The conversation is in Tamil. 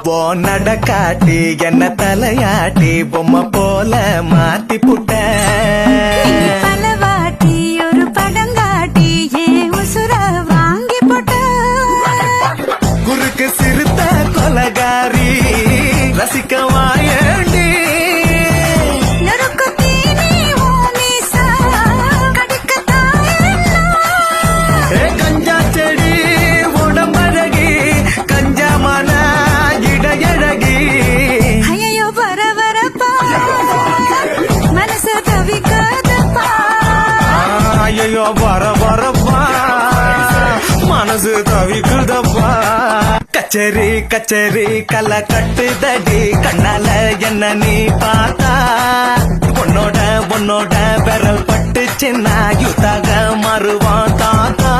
ஓ நடக்காட்டி என்ன தலையாட்டி பொம்மை போல மாத்தி புட்ட பலவாட்டி ஒரு படங்காட்டி ஏன் உசுர வாங்கி போட்ட குறுக்கு சிறுத்த கொலகாரி ரசிக்க வாயண்டி கஞ்சா செடி உடம்பழகி கஞ்சமான இடையழகி ஐயோ வரவரப்பா மனசு தவிக்காதப்பா ஐயோ வர வரப்பா மனசு தவிக்குதப்பா கச்சேரி கச்சேரி கலை கட்டுதடி கண்ணால என்ன நீ பார்த்தா உன்னோட உன்னோட விரல் பட்டு சின்ன யுத்தாக மறுவான் தாத்தா